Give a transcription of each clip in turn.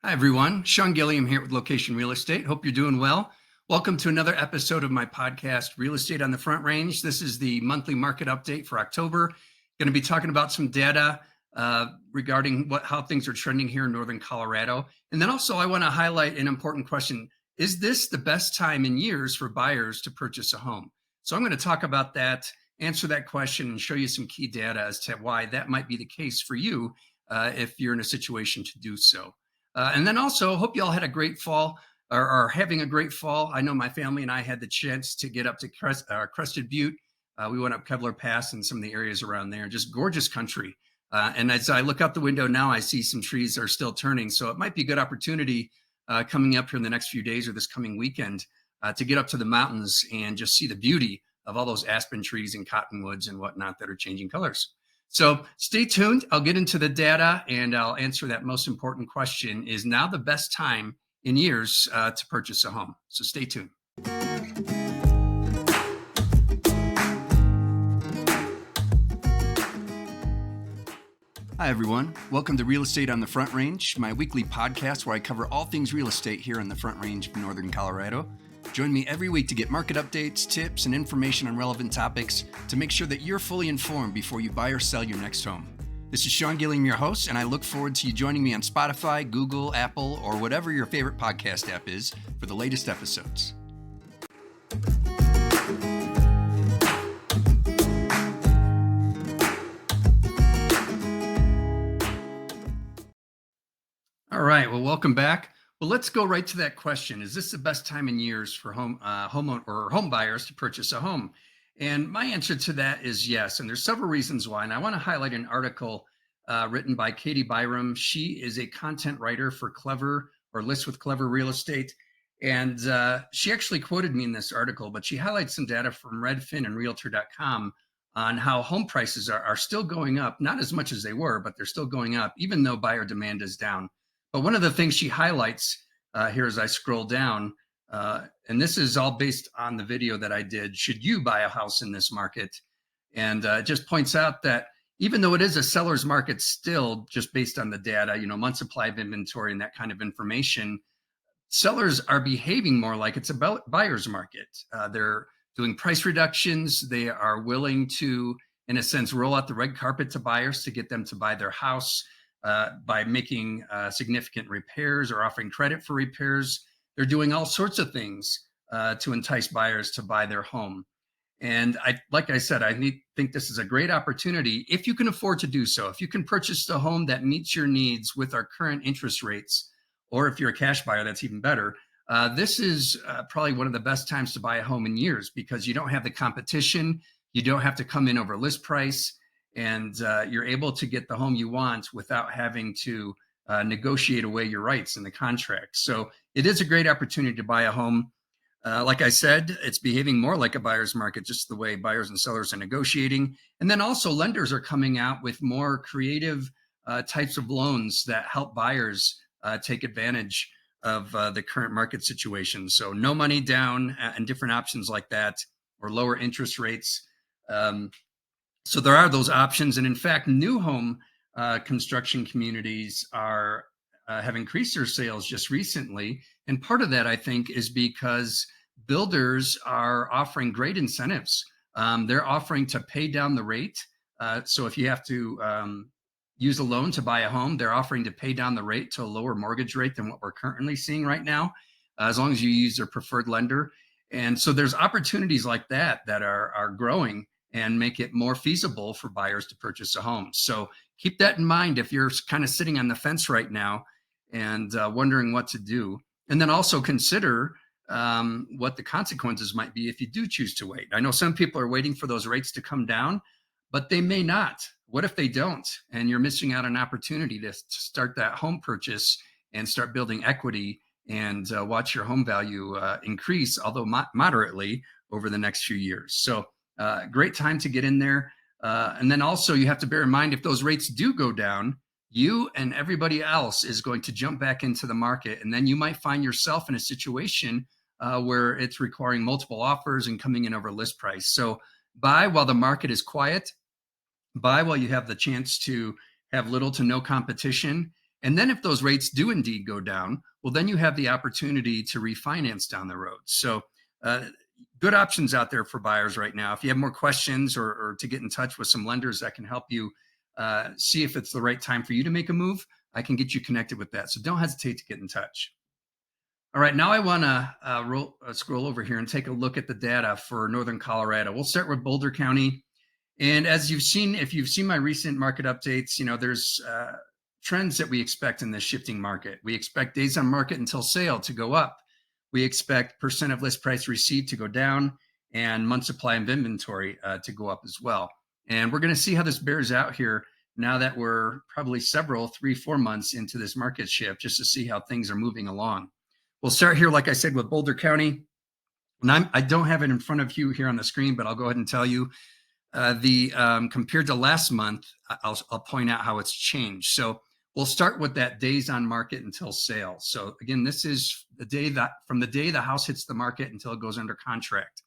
Hi, everyone. Sean Gilliam here with Location Real Estate. Hope you're doing well. Welcome to another episode of my podcast, Real Estate on the Front Range. This is the monthly market update for October. Going to be talking about some data regarding how things are trending here in Northern Colorado. And then also I want to highlight an important question. Is this the best time in years for buyers to purchase a home? So I'm going to talk about that, answer that question, and show you some key data as to why that might be the case for you if you're in a situation to do so. And then also, hope you all had a great fall or are having a great fall. I know my family and I had the chance to get up to Crested Butte. We went up Kebler Pass and some of the areas around there, just gorgeous country. And as I look out the window now, I see some trees are still turning. So it might be a good opportunity coming up here in the next few days or this coming weekend to get up to the mountains and just see the beauty of all those aspen trees and cottonwoods and whatnot that are changing colors. So stay tuned. I'll get into the data and I'll answer that most important question. Is now the best time in years to purchase a home? So stay tuned. Hi, everyone. Welcome to Real Estate on the Front Range, my weekly podcast where I cover all things real estate here on the Front Range of Northern Colorado. Join me every week to get market updates, tips, and information on relevant topics to make sure that you're fully informed before you buy or sell your next home. This is Sean Gilliam, your host, and I look forward to you joining me on Spotify, Google, Apple, or whatever your favorite podcast app is for the latest episodes. All right, well, welcome back. Well, let's go right to that question. Is this the best time in years for home buyers to purchase a home? And my answer to that is yes. And there's several reasons why. And I want to highlight an article written by Katy Byrom. She is a content writer for Clever or List with Clever Real Estate. And she actually quoted me in this article, but she highlights some data from Redfin and Realtor.com on how home prices are still going up, not as much as they were, but they're still going up, even though buyer demand is down. But one of the things she highlights here as I scroll down, and this is all based on the video that I did, should you buy a house in this market? And it just points out that even though it is a seller's market still, just based on the data, month supply of inventory and that kind of information, sellers are behaving more like it's a buyer's market. They're doing price reductions. They are willing to, in a sense, roll out the red carpet to buyers to get them to buy their house. By making significant repairs or offering credit for repairs. They're doing all sorts of things to entice buyers to buy their home. And like I said, I think this is a great opportunity if you can afford to do so. If you can purchase a home that meets your needs with our current interest rates, or if you're a cash buyer, that's even better. This is probably one of the best times to buy a home in years because you don't have the competition. You don't have to come in over list price. And you're able to get the home you want without having to negotiate away your rights in the contract. So it is a great opportunity to buy a home. Like I said, it's behaving more like a buyer's market, just the way buyers and sellers are negotiating. And then also lenders are coming out with more creative types of loans that help buyers take advantage of the current market situation. So no money down and different options like that, or lower interest rates. So there are those options. And in fact, new home construction communities have increased their sales just recently. And part of that, I think, is because builders are offering great incentives. They're offering to pay down the rate. So if you have to use a loan to buy a home, they're offering to pay down the rate to a lower mortgage rate than what we're currently seeing right now, as long as you use their preferred lender. And so there's opportunities like that are growing and make it more feasible for buyers to purchase a home. So keep that in mind if you're kind of sitting on the fence right now and wondering what to do. And then also consider what the consequences might be if you do choose to wait. I know some people are waiting for those rates to come down, but they may not. What if they don't? And you're missing out on an opportunity to start that home purchase and start building equity and watch your home value increase, although moderately, over the next few years. So great time to get in there. And then also you have to bear in mind, if those rates do go down, you and everybody else is going to jump back into the market. And then you might find yourself in a situation where it's requiring multiple offers and coming in over list price. So buy while the market is quiet, buy while you have the chance to have little to no competition, And then if those rates do indeed go down, well, then you have the opportunity to refinance down the road. So good options out there for buyers right now. If you have more questions or to get in touch with some lenders that can help you see if it's the right time for you to make a move, I can get you connected with that. So don't hesitate to get in touch. All right, now I want to scroll over here and take a look at the data for Northern Colorado. We'll start with Boulder County. And as you've seen, if you've seen my recent market updates, there's trends that we expect in this shifting market. We expect days on market until sale to go up. We expect percent of list price received to go down and month supply of inventory to go up as well. And we're going to see how this bears out here now that we're probably 3-4 months into this market shift, just to see how things are moving along. We'll start here, like I said, with Boulder County. And I don't have it in front of you here on the screen, but I'll go ahead and tell you compared to last month, I'll point out how it's changed. So we'll start with that days on market until sale. So again, this is the day that from the day the house hits the market until it goes under contract.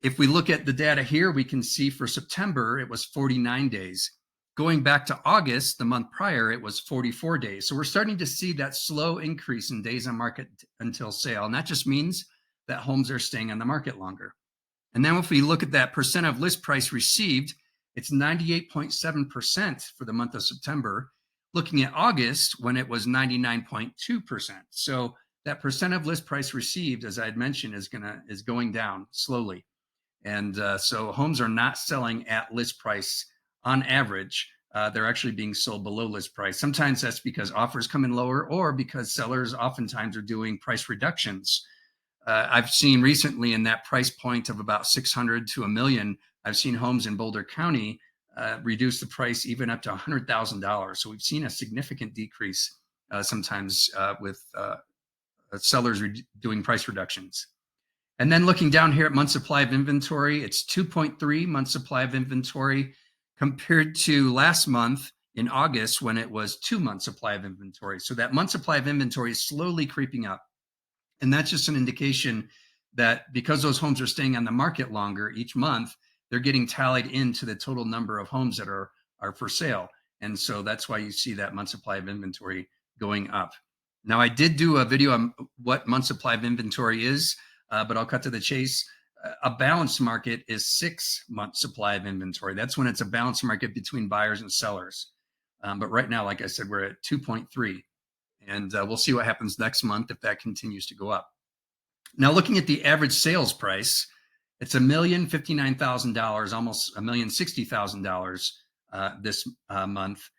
If we look at the data here, we can see for September, it was 49 days. Going back to August, the month prior, it was 44 days. So we're starting to see that slow increase in days on market until sale. And that just means that homes are staying on the market longer. And then if we look at that percent of list price received, it's 98.7% for the month of September. Looking at August, when it was 99.2%. So that percent of list price received, as I had mentioned, is going down slowly. And so homes are not selling at list price on average. They're actually being sold below list price. Sometimes that's because offers come in lower or because sellers oftentimes are doing price reductions. I've seen recently in that price point of about $600,000 to $1 million, I've seen homes in Boulder County reduce the price even up to $100,000. So we've seen a significant decrease sometimes with sellers doing price reductions. And then looking down here at month supply of inventory, it's 2.3 month supply of inventory compared to last month in August when it was 2 month supply of inventory. So that month supply of inventory is slowly creeping up. And that's just an indication that because those homes are staying on the market longer each month, they're getting tallied into the total number of homes that are for sale. And so that's why you see that month supply of inventory going up. Now, I did do a video on what month supply of inventory is, but I'll cut to the chase. A balanced market is 6 month supply of inventory. That's when it's a balanced market between buyers and sellers. But right now, like I said, we're at 2.3. And we'll see what happens next month if that continues to go up. Now, looking at the average sales price, it's $1,059,000, almost $1,060,000 this month.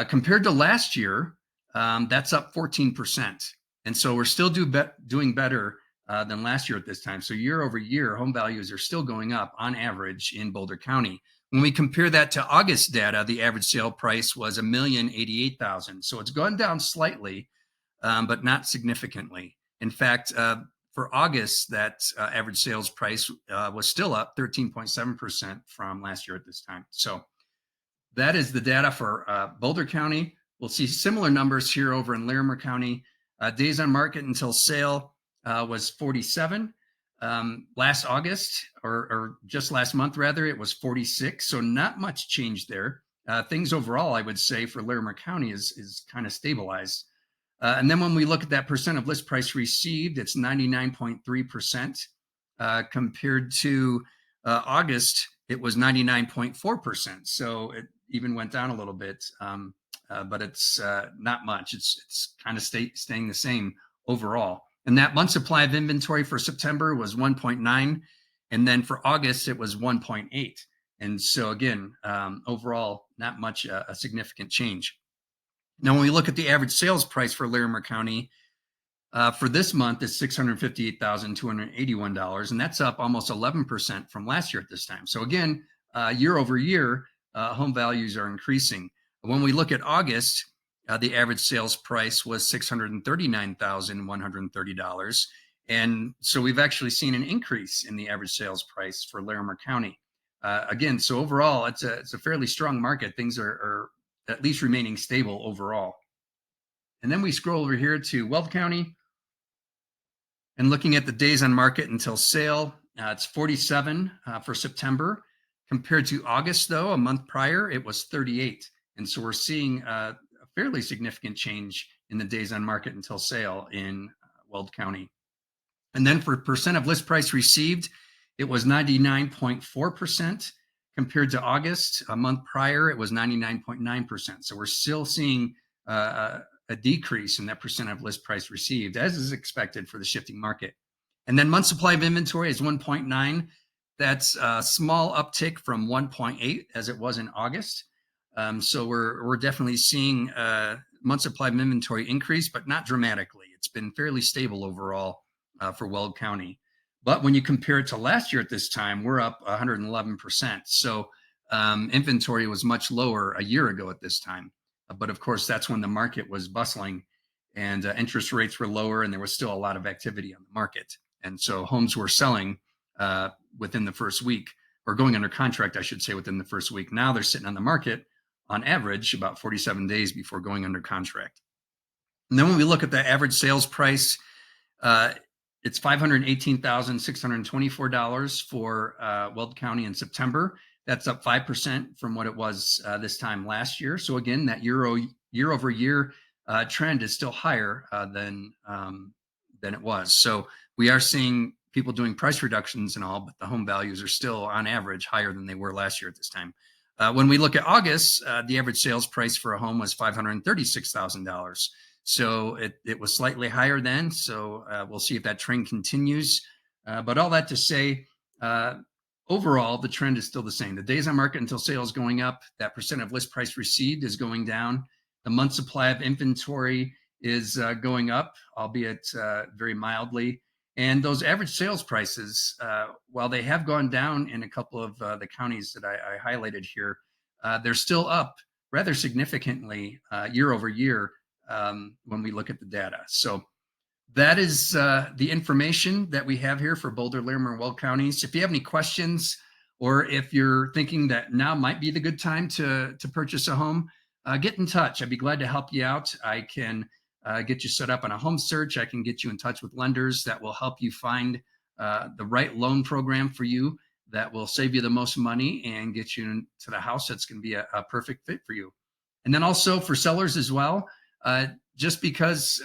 Compared to last year, that's up 14%. And so we're still doing better than last year at this time. So year over year, home values are still going up on average in Boulder County. When we compare that to August data, the average sale price was $1,088,000. So it's gone down slightly, but not significantly. In fact, for August, that average sales price was still up 13.7% from last year at this time. So that is the data for Boulder County. We'll see similar numbers here over in Larimer County. Days on market until sale was 47. Last August, or just last month rather, it was 46. So not much change there. Things overall, I would say, for Larimer County is kind of stabilized. And then when we look at that percent of list price received, it's 99.3%. Compared to August, it was 99.4%. So it even went down a little bit, but it's not much. It's kind of staying the same overall. And that month supply of inventory for September was 1.9. And then for August, it was 1.8. And so again, overall, not much a significant change. Now, when we look at the average sales price for Larimer County for this month, it's $658,281, and that's up almost 11% from last year at this time. So again, year over year, home values are increasing. When we look at August, the average sales price was $639,130. And so we've actually seen an increase in the average sales price for Larimer County. Again, so overall, it's a fairly strong market. Things are at least remaining stable overall. And then we scroll over here to Weld County. And looking at the days on market until sale, it's 47 for September. Compared to August, though, a month prior, it was 38. And so we're seeing a fairly significant change in the days on market until sale in Weld County. And then for percent of list price received, it was 99.4% compared to August. A month prior, it was 99.9%. So we're still seeing a decrease in that percent of list price received, as is expected for the shifting market. And then month supply of inventory is 1.9. That's a small uptick from 1.8 as it was in August. So we're definitely seeing month supply of inventory increase, but not dramatically. It's been fairly stable overall for Weld County. But when you compare it to last year at this time, we're up 111%. So inventory was much lower a year ago at this time. But of course, that's when the market was bustling and interest rates were lower and there was still a lot of activity on the market. And so homes were selling within the first week, or going under contract, I should say, within the first week. Now they're sitting on the market on average about 47 days before going under contract. And then when we look at the average sales price, it's $518,624 for Weld County in September. That's up 5% from what it was this time last year. So again, that year over year trend is still higher than it was. So we are seeing people doing price reductions and all, but the home values are still on average higher than they were last year at this time. When we look at August, the average sales price for a home was $536,000. So it was slightly higher then. So we'll see if that trend continues. But all that to say, overall, the trend is still the same. The days on market until sale is going up. That percent of list price received is going down. The month supply of inventory is going up, albeit very mildly. And those average sales prices, while they have gone down in a couple of the counties that I highlighted here, they're still up rather significantly year over year when we look at the data. So that is the information that we have here for Boulder, Larimer, and Weld counties. If you have any questions, or if you're thinking that now might be the good time to purchase a home, get in touch. I'd be glad to help you out. I can get you set up on a home search. I can get you in touch with lenders that will help you find the right loan program for you that will save you the most money and get you into the house that's going to be a perfect fit for you. And then also for sellers as well, just because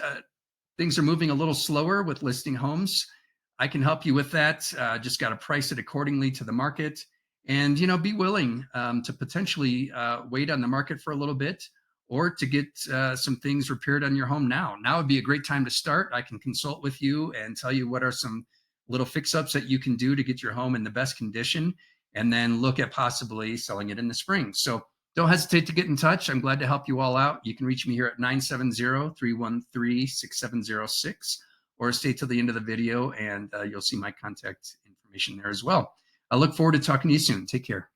things are moving a little slower with listing homes, I can help you with that. Just got to price it accordingly to the market, and be willing to potentially wait on the market for a little bit, or to get some things repaired on your home now. Now would be a great time to start. I can consult with you and tell you what are some little fix-ups that you can do to get your home in the best condition, and then look at possibly selling it in the spring. So don't hesitate to get in touch. I'm glad to help you all out. You can reach me here at 970-313-6706, or stay till the end of the video and you'll see my contact information there as well. I look forward to talking to you soon. Take care.